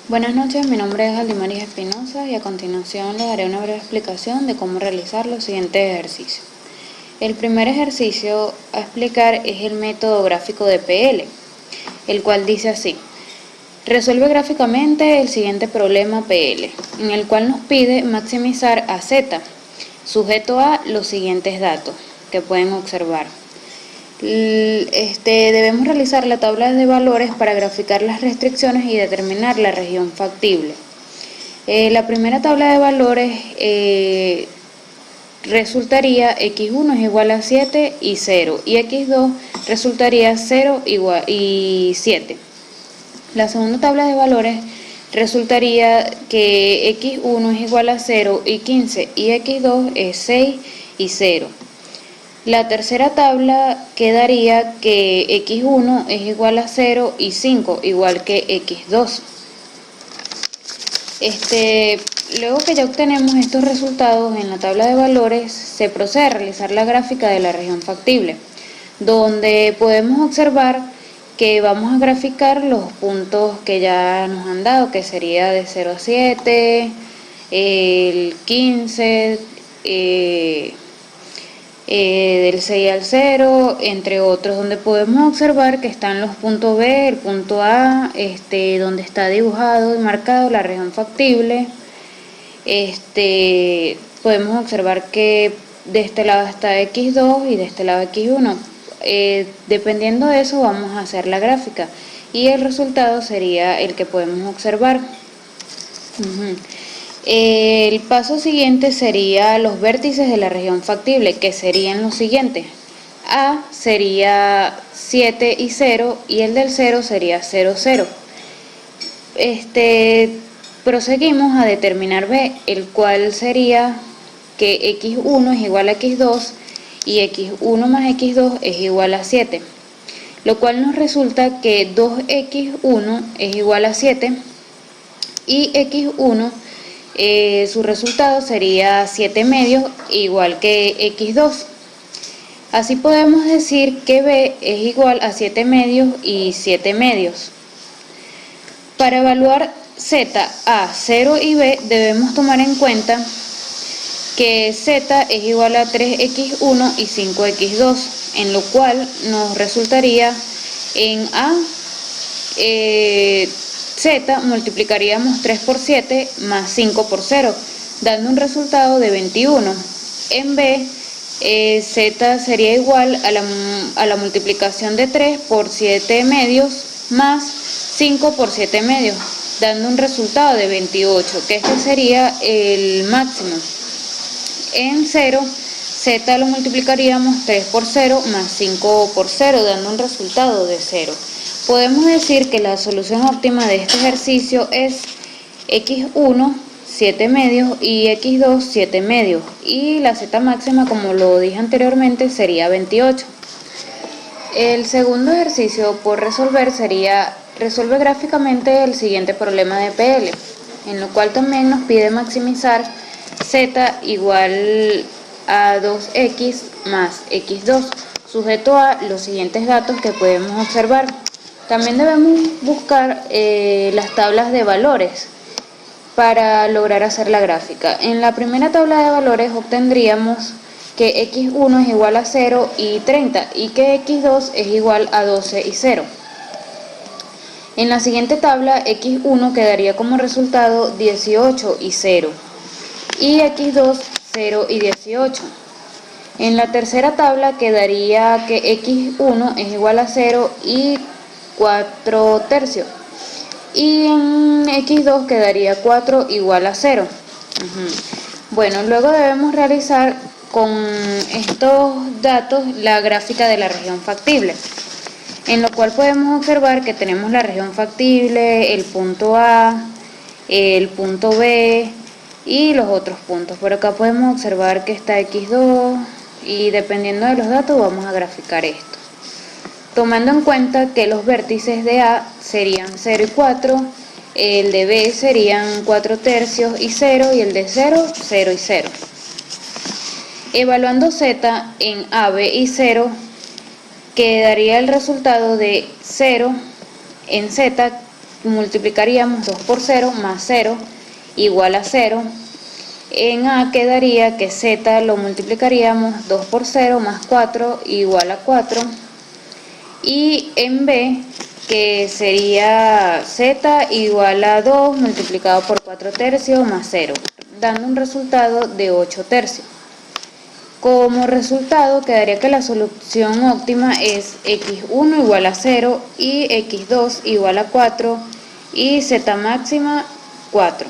Buenas noches, mi nombre es Aldimaris Espinosa y a continuación les daré una breve explicación de cómo realizar los siguientes ejercicios. El primer ejercicio a explicar es el método gráfico de PL, el cual dice así: resuelve gráficamente el siguiente problema PL, en el cual nos pide maximizar a Z, sujeto a los siguientes datos que pueden observar. Debemos realizar la tabla de valores para graficar las restricciones y determinar la región factible. La primera tabla de valores resultaría x1 es igual a 7 y 0, y x2 resultaría 0 y 7. La segunda tabla de valores resultaría que x1 es igual a 0 y 15, y x2 es 6 y 0. La tercera tabla quedaría que x1 es igual a 0 y 5, igual que x2. Luego que ya obtenemos estos resultados en la tabla de valores, se procede a realizar la gráfica de la región factible, donde podemos observar que vamos a graficar los puntos que ya nos han dado, que sería de 0 a 7, el 15, del 6 al 0, entre otros, donde podemos observar que están los puntos B, el punto A, donde está dibujado y marcado la región factible. Podemos observar que de este lado está x2 y de este lado x1. Dependiendo de eso vamos a hacer la gráfica y el resultado sería el que podemos observar. El paso siguiente sería los vértices de la región factible, que serían los siguientes. A sería 7 y 0, y el del 0 sería 0, 0. Proseguimos a determinar B, el cual sería que x1 es igual a x2 y x1 más x2 es igual a 7, lo cual nos resulta que 2x1 es igual a 7 y x1 su resultado sería 7 medios igual que x2. Así podemos decir que B es igual a 7 medios y 7 medios. Para evaluar Z, A, 0 y B debemos tomar en cuenta que Z es igual a 3x1 y 5x2, en lo cual nos resultaría en A, Z multiplicaríamos 3 por 7 más 5 por 0, dando un resultado de 21. En B, Z sería igual a la multiplicación de 3 por 7 medios más 5 por 7 medios, dando un resultado de 28, que este sería el máximo. En 0, Z lo multiplicaríamos 3 por 0 más 5 por 0, dando un resultado de 0. Podemos decir que la solución óptima de este ejercicio es x1, 7 medios, y x2, 7 medios, y la Z máxima, como lo dije anteriormente, sería 28. El segundo ejercicio por resolver sería: resuelve gráficamente el siguiente problema de PL, en lo cual también nos pide maximizar Z igual a 2x más x2, sujeto a los siguientes datos que podemos observar. También debemos buscar las tablas de valores para lograr hacer la gráfica. En la primera tabla de valores obtendríamos que x1 es igual a 0 y 30 y que x2 es igual a 12 y 0. En la siguiente tabla, x1 quedaría como resultado 18 y 0 y x2 0 y 18. En la tercera tabla quedaría que x1 es igual a 0 y 4 tercios, y en x2 quedaría 4 igual a 0. Bueno, luego debemos realizar con estos datos la gráfica de la región factible, en lo cual podemos observar que tenemos la región factible, el punto A, el punto B y los otros puntos. Por acá podemos observar que está x2 y dependiendo de los datos vamos a graficar esto, tomando en cuenta que los vértices de A serían 0 y 4, el de B serían 4 tercios y 0, y el de 0, 0 y 0. Evaluando Z en A, B y 0, quedaría el resultado de 0 en Z multiplicaríamos 2 por 0 más 0 igual a 0. En A quedaría que Z lo multiplicaríamos 2 por 0 más 4 igual a 4. Y en B, que sería Z igual a 2 multiplicado por 4 tercios más 0, dando un resultado de 8 tercios. Como resultado quedaría que la solución óptima es x1 igual a 0 y x2 igual a 4 y z máxima 4.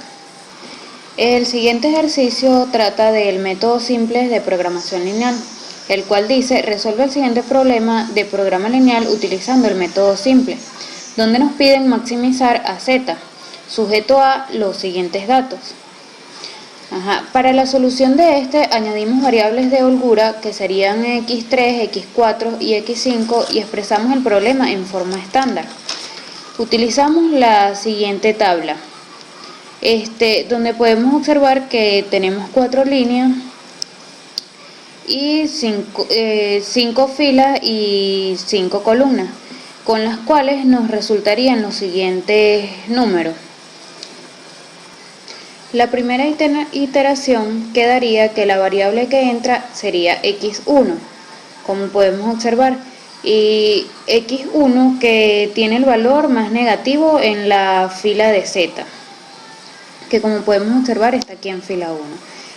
El siguiente ejercicio trata del método simple de programación lineal, el cual dice: resuelve el siguiente problema de programa lineal utilizando el método simple, donde nos piden maximizar a z, sujeto a los siguientes datos. Para la solución de este añadimos variables de holgura que serían x3, x4 y x5 y expresamos el problema en forma estándar. Utilizamos la siguiente tabla, donde podemos observar que tenemos 4 líneas y 5 filas y 5 columnas, con las cuales nos resultarían los siguientes números. La primera iteración quedaría que la variable que entra sería x1, como podemos observar, y x1 que tiene el valor más negativo en la fila de z, que como podemos observar está aquí en fila 1.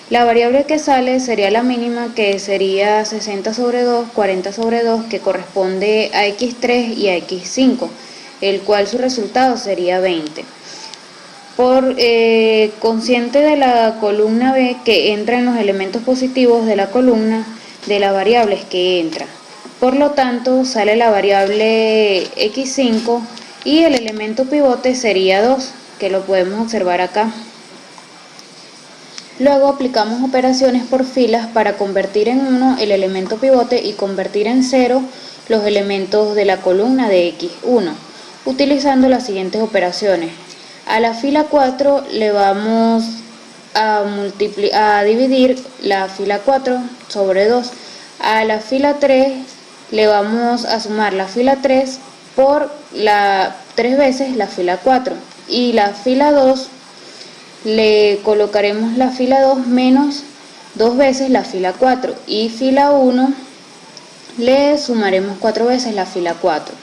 La variable que sale sería la mínima, que sería 60 sobre 2, 40 sobre 2, que corresponde a x3 y a x5, el cual su resultado sería 20. Por consciente de la columna B, que entra en los elementos positivos de la columna de las variables que entra. Por lo tanto, sale la variable x5 y el elemento pivote sería 2, que lo podemos observar acá. Luego aplicamos operaciones por filas para convertir en 1 el elemento pivote y convertir en 0 los elementos de la columna de x1, utilizando las siguientes operaciones. A la fila 4 le vamos a dividir la fila 4 sobre 2. A la fila 3 le vamos a sumar la fila 3 por 3 veces la fila 4. Y la fila 2 le colocaremos la fila 2 menos 2 veces la fila 4. Y fila 1 le sumaremos 4 veces la fila 4.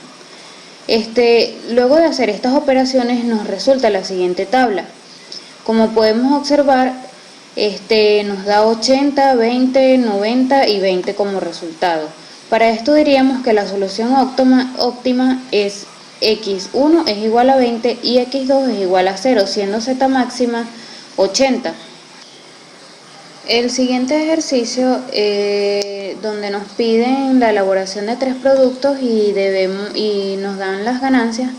Luego de hacer estas operaciones nos resulta la siguiente tabla. Como podemos observar, nos da 80, 20, 90 y 20 como resultado. Para esto diríamos que la solución óptima es x1 es igual a 20 y x2 es igual a 0, siendo z máxima 80. El siguiente ejercicio, donde nos piden la elaboración de 3 productos y nos dan las ganancias,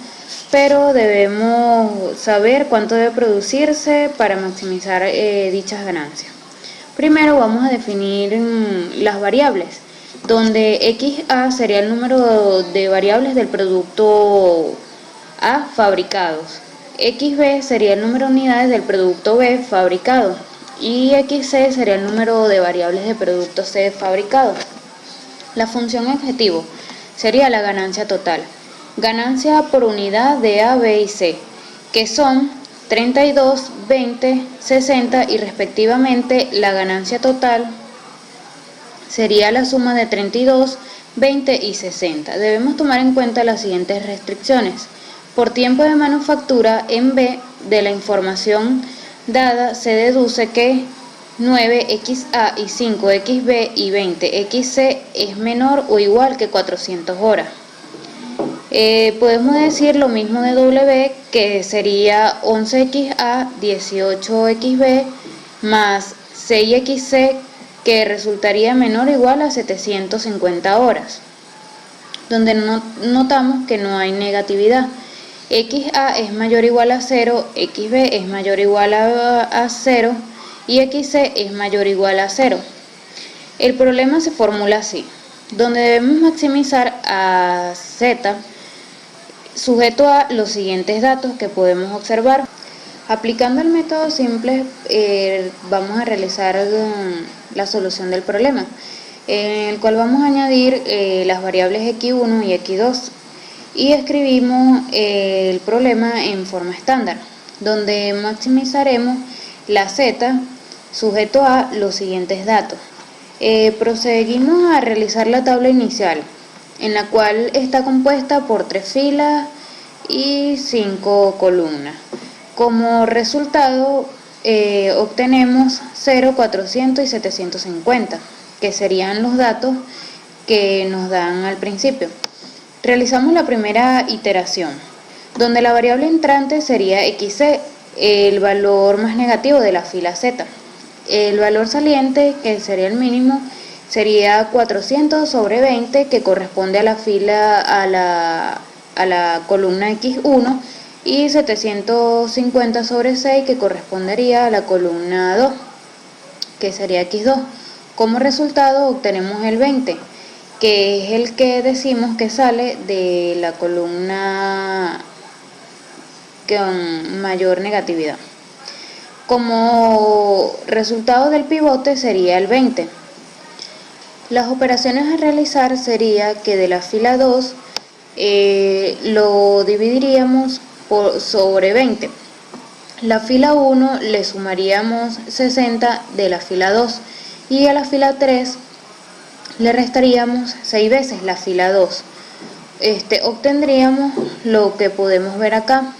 pero debemos saber cuánto debe producirse para maximizar dichas ganancias. Primero vamos a definir las variables, donde XA sería el número de variables del producto A fabricados, XB sería el número de unidades del producto B fabricado, y XC sería el número de variables de producto C fabricado. La función objetivo sería la ganancia total, ganancia por unidad de A, B y C, que son 32, 20, 60 y respectivamente la ganancia total sería la suma de 32, 20 y 60. Debemos tomar en cuenta las siguientes restricciones. Por tiempo de manufactura, en B de la información dada se deduce que 9XA y 5XB y 20XC es menor o igual que 400 horas. Podemos decir lo mismo de W, que sería 11XA, 18XB más 6XC, que resultaría menor o igual a 750 horas, donde notamos que no hay negatividad. XA es mayor o igual a 0, XB es mayor o igual a 0 y XC es mayor o igual a 0. El problema se formula así, donde debemos maximizar a Z sujeto a los siguientes datos que podemos observar. Aplicando el método simple, vamos a realizar la solución del problema, en el cual vamos a añadir las variables x1 y x2. y escribimos el problema en forma estándar, donde maximizaremos la z sujeto a los siguientes datos. Proseguimos a realizar la tabla inicial, en la cual está compuesta por 3 filas y 5 columnas. Como resultado obtenemos 0, 400 y 750, que serían los datos que nos dan al principio. Realizamos la primera iteración, donde la variable entrante sería xc, el valor más negativo de la fila z. El valor saliente, que sería el mínimo, sería 400 sobre 20, que corresponde a la fila, a la columna x1, y 750 sobre 6, que correspondería a la columna 2, que sería x2. Como resultado obtenemos el 20, que es el que decimos que sale de la columna con mayor negatividad. Como resultado del pivote sería el 20. Las operaciones a realizar sería que de la fila 2 lo dividiríamos sobre 20. La fila 1 le sumaríamos 60 de la fila 2 y a la fila 3 le restaríamos 6 veces la fila 2. Obtendríamos lo que podemos ver acá.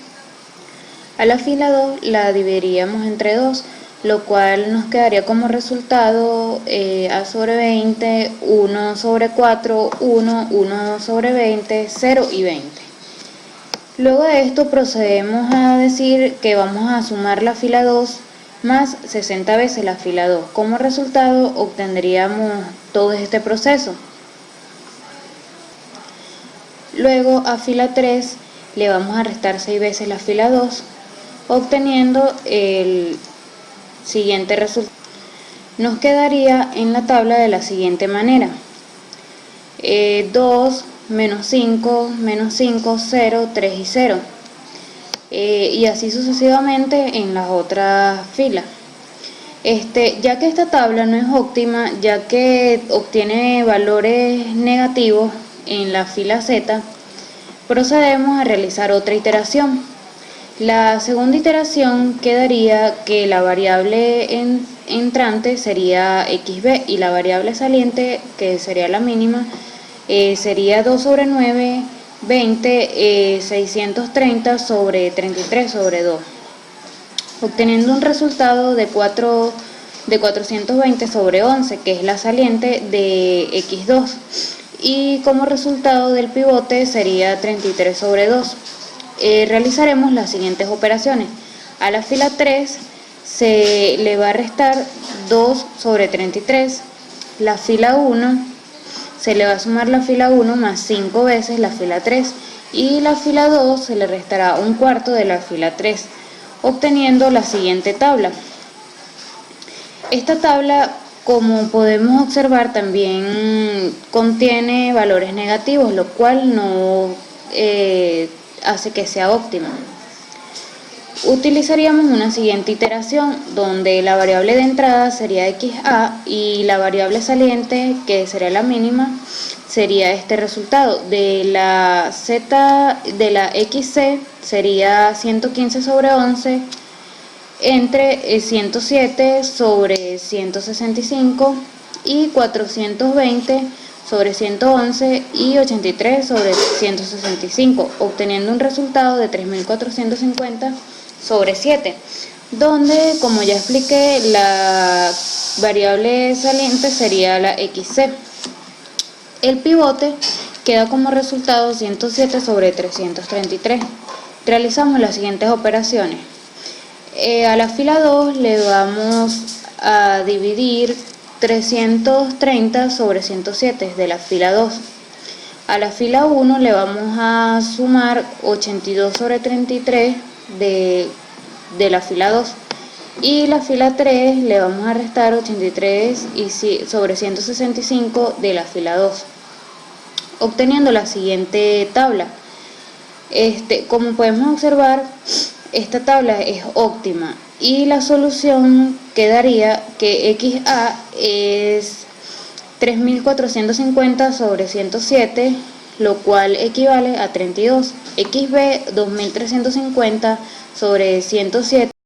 A la fila 2 la dividiríamos entre 2, lo cual nos quedaría como resultado a sobre 20, 1 sobre 4, 1, 1 sobre 20, 0 y 20. Luego de esto procedemos a decir que vamos a sumar la fila 2 más 60 veces la fila 2. Como resultado obtendríamos todo este proceso. Luego a fila 3 le vamos a restar 6 veces la fila 2, obteniendo el siguiente resultado. Nos quedaría en la tabla de la siguiente manera: 2, menos 5, 0, 3 y 0. Y así sucesivamente en las otras filas. Ya que esta tabla no es óptima, ya que obtiene valores negativos en la fila Z, procedemos a realizar otra iteración. La segunda iteración quedaría que la variable entrante sería xb y la variable saliente, que sería la mínima, sería 2 sobre 9, 20, 630 sobre 33 sobre 2, obteniendo un resultado de 420 sobre 11, que es la saliente de x2, y como resultado del pivote sería 33 sobre 2. Realizaremos las siguientes operaciones. A la fila 3 se le va a restar 2 sobre 33, la fila 1 se le va a sumar la fila 1 más 5 veces la fila 3 y la fila 2 se le restará un cuarto de la fila 3, obteniendo la siguiente tabla. Esta tabla, como podemos observar, también contiene valores negativos, lo cual no hace que sea óptima. Utilizaríamos una siguiente iteración donde la variable de entrada sería xa y la variable saliente, que sería la mínima, sería este resultado. De la xc sería 115 sobre 11 entre 107 sobre 165 y 420 sobre 111 y 83 sobre 165, obteniendo un resultado de 3450 sobre 7, donde, como ya expliqué, la variable saliente sería la xc. El pivote queda como resultado 107 sobre 333. Realizamos las siguientes operaciones. A la fila 2 le vamos a dividir 330 sobre 107 de la fila 2. A la fila 1 le vamos a sumar 82 sobre 33 de la fila 2 y la fila 3 le vamos a restar 83 sobre 165 de la fila 2, obteniendo la siguiente tabla. Como podemos observar, esta tabla es óptima y la solución quedaría que xa es 3450 sobre 107, lo cual equivale a 32. XB 2350 sobre 107